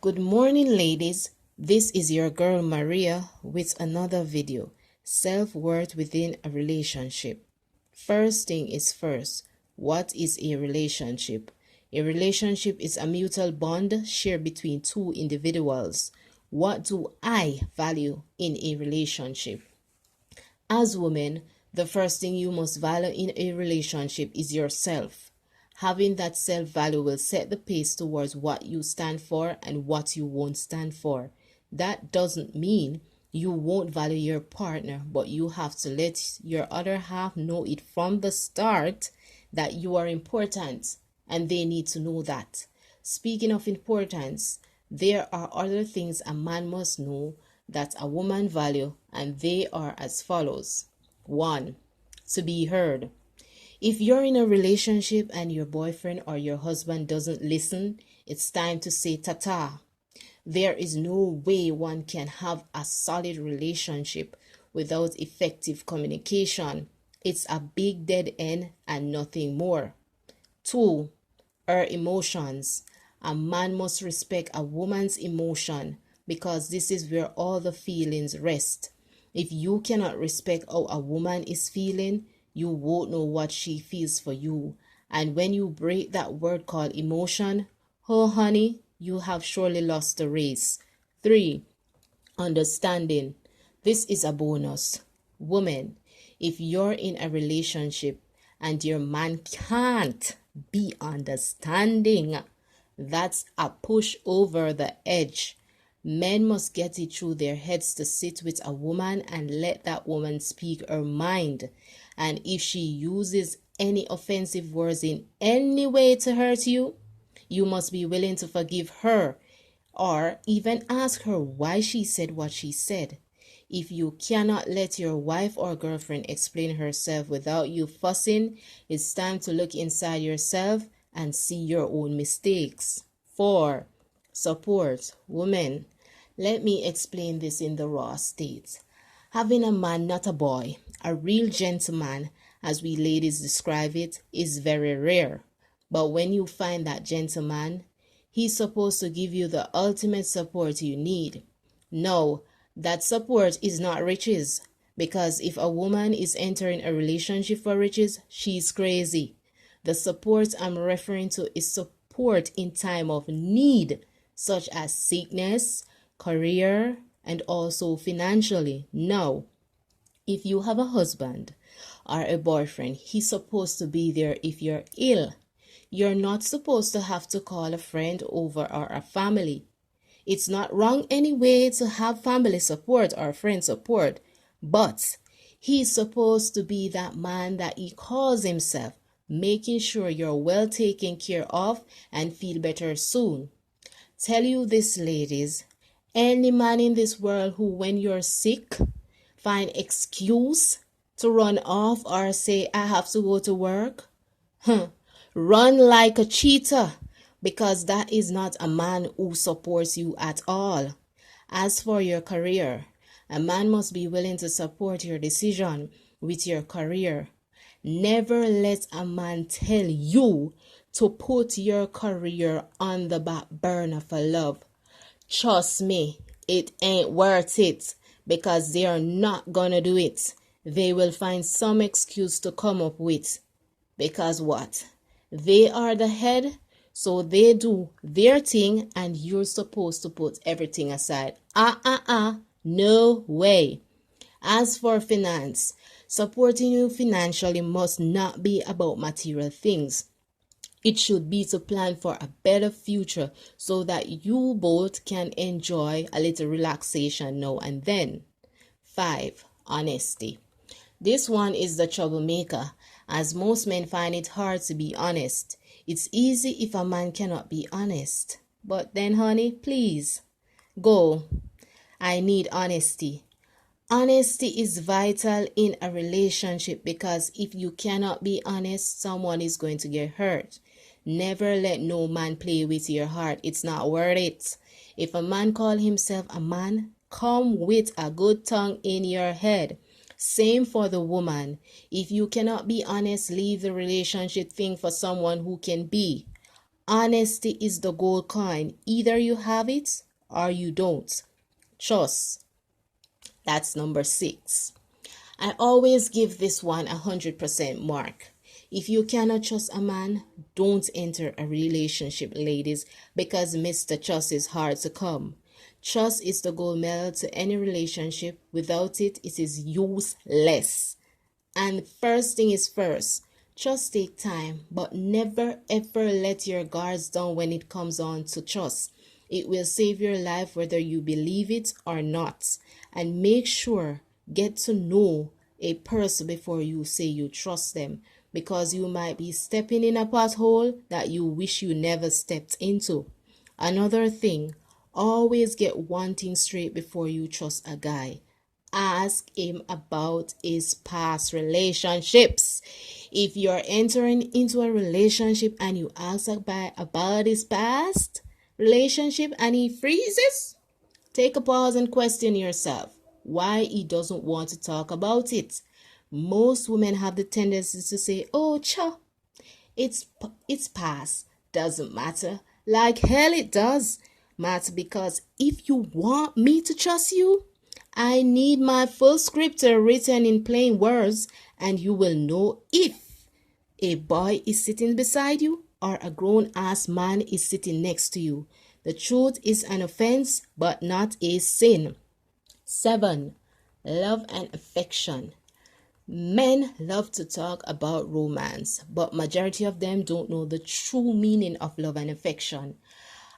Good morning, ladies. This is your girl Maria with another video. Self-worth within a relationship. First thing is first. What is a relationship? A relationship is a mutual bond shared between two individuals. What do I value in a relationship? As women, the first thing you must value in a relationship is yourself. Having that self-value will set the pace towards what you stand for and what you won't stand for. That doesn't mean you won't value your partner, but you have to let your other half know it from the start that you are important, and they need to know that. Speaking of importance, there are other things a man must know that a woman value, and they are as follows. 1. To be heard. If you're in a relationship and your boyfriend or your husband doesn't listen, it's time to say tata. There is no way one can have a solid relationship without effective communication. It's a big dead end and nothing more. 2. Her emotions. A man must respect a woman's emotion because this is where all the feelings rest. If you cannot respect how a woman is feeling, you won't know what she feels for you. And when you break that word called emotion, oh honey, you have surely lost the race. 3. Understanding. This is a bonus. Woman, if you're in a relationship and your man can't be understanding, that's a push over the edge. Men must get it through their heads to sit with a woman and let that woman speak her mind. And if she uses any offensive words in any way to hurt you, you must be willing to forgive her or even ask her why she said what she said. If you cannot let your wife or girlfriend explain herself without you fussing, it's time to look inside yourself and see your own mistakes. 4. Support. Women, let me explain this in the raw state. Having a man, not a boy, a real gentleman, as we ladies describe it, is very rare. But when you find that gentleman, he's supposed to give you the ultimate support you need. No, that support is not riches, because if a woman is entering a relationship for riches, she's crazy. The support I'm referring to is support in time of need, such as sickness, career, and also financially. Now, if you have a husband or a boyfriend, he's supposed to be there if you're ill. You're not supposed to have to call a friend over or a family. It's not wrong anyway to have family support or friend support, but he's supposed to be that man that he calls himself, making sure you're well taken care of and feel better soon. Tell you this, ladies, any man in this world who, when you're sick, find excuse to run off or say, I have to go to work, run like a cheetah, because that is not a man who supports you at all. As for your career, a man must be willing to support your decision with your career. Never let a man tell you to put your career on the back burner for love. Trust me, it ain't worth it, because they are not gonna do it. They will find some excuse to come up with. Because what? They are the head, so they do their thing and you're supposed to put everything aside. No way. As for finance, supporting you financially must not be about material things. It should be to plan for a better future so that you both can enjoy a little relaxation now and then. 5. Honesty. This one is the troublemaker, as most men find it hard to be honest. It's easy if a man cannot be honest. But then, honey, please, go. I need honesty. Honesty is vital in a relationship, because if you cannot be honest, someone is going to get hurt. Never let no man play with your heart. It's not worth it. If a man call himself a man, come with a good tongue in your head. Same for the woman. If you cannot be honest, leave the relationship thing for someone who can be. Honesty is the gold coin. Either you have it or you don't. Trust. That's number 6. I always give this one 100% mark. If you cannot trust a man, don't enter a relationship, ladies, because Mr. Trust is hard to come. Trust is the gold medal to any relationship. Without it, it is useless. And first thing is first, trust take time, but never ever let your guards down when it comes on to trust. It will save your life whether you believe it or not. And make sure get to know a person before you say you trust them, because you might be stepping in a pothole that you wish you never stepped into. Another thing, always get one thing straight before you trust a guy. Ask him about his past relationships. If you're entering into a relationship and you ask a guy about his past relationship and he freezes, take a pause and question yourself why he doesn't want to talk about it. Most women have the tendency to say, "Oh, cha, it's past. Doesn't matter." Like hell it does matter, because if you want me to trust you, I need my full script written in plain words, and you will know if a boy is sitting beside you or a grown ass man is sitting next to you. The truth is an offense, but not a sin. 7. Love and affection. Men love to talk about romance, but majority of them don't know the true meaning of love and affection.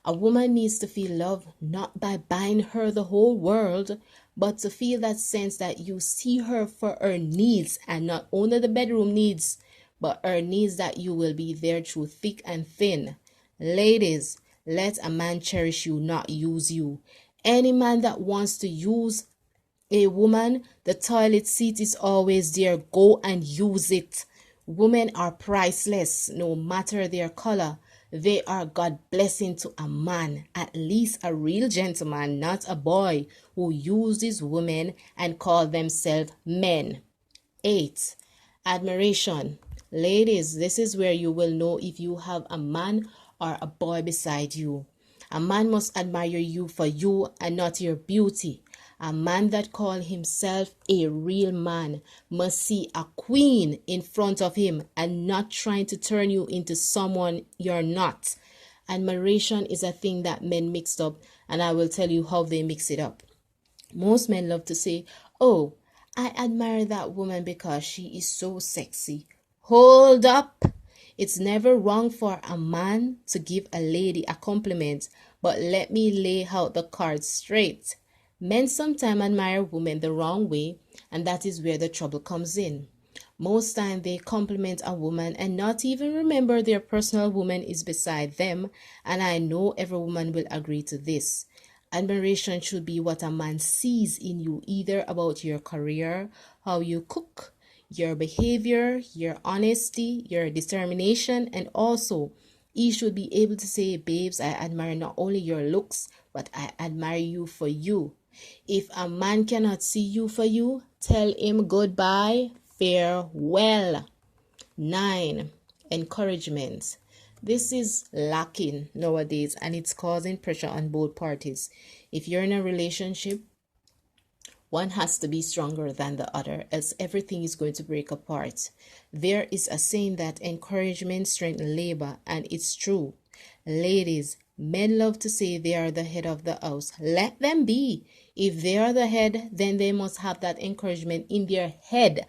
A woman needs to feel love not by buying her the whole world, but to feel that sense that you see her for her needs, and not only the bedroom needs, but her needs, that you will be there through thick and thin. Ladies, let a man cherish you, not use you. Any man that wants to use a woman, the toilet seat is always there. Go and use it. Women are priceless, no matter their color. They are God blessing to a man, at least a real gentleman, not a boy who uses women and call themselves men. 8. Admiration. Ladies, this is where you will know if you have a man or a boy beside you. A man must admire you for you and not your beauty. A man that calls himself a real man must see a queen in front of him and not trying to turn you into someone you're not. Admiration is a thing that men mixed up, and I will tell you how they mix it up. Most men love to say, "Oh, I admire that woman because she is so sexy." Hold up. It's never wrong for a man to give a lady a compliment, but let me lay out the cards straight. Men sometimes admire women the wrong way, and that is where the trouble comes in. Most time they compliment a woman and not even remember their personal woman is beside them, and I know every woman will agree to this. Admiration should be what a man sees in you, either about your career, how you cook, your behavior, your honesty, your determination, and also he should be able to say, "Babes, I admire not only your looks, but I admire you for you." If a man cannot see you for you, tell him goodbye, farewell. 9. Encouragement. This is lacking nowadays, and it's causing pressure on both parties. If you're in a relationship, one has to be stronger than the other, else everything is going to break apart. There is a saying that encouragement strengthens labor, and it's true. Ladies, men love to say they are the head of the house. Let them be. If they are the head, then they must have that encouragement in their head,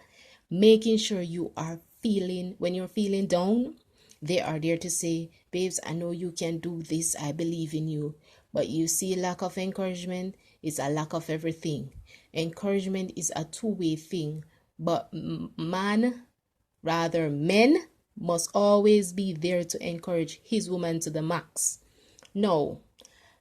making sure you are feeling, when you're feeling down, they are there to say, "Babes, I know you can do this. I believe in you." But you see, lack of encouragement is a lack of everything. Encouragement is a two-way thing, but men must always be there to encourage his woman to the max. No,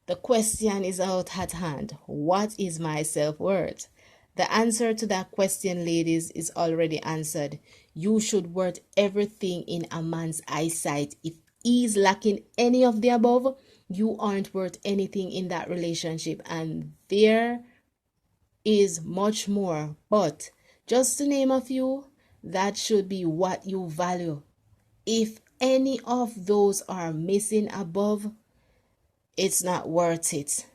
the question is out at hand. What is my self-worth? The answer to that question, ladies, is already answered. You should worth everything in a man's eyesight. If he's lacking any of the above, you aren't worth anything in that relationship. And there is much more. But just to name a few, that should be what you value. If any of those are missing above, it's not worth it.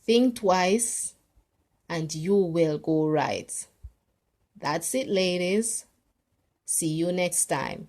Think twice and you will go right. That's it, ladies. See you next time.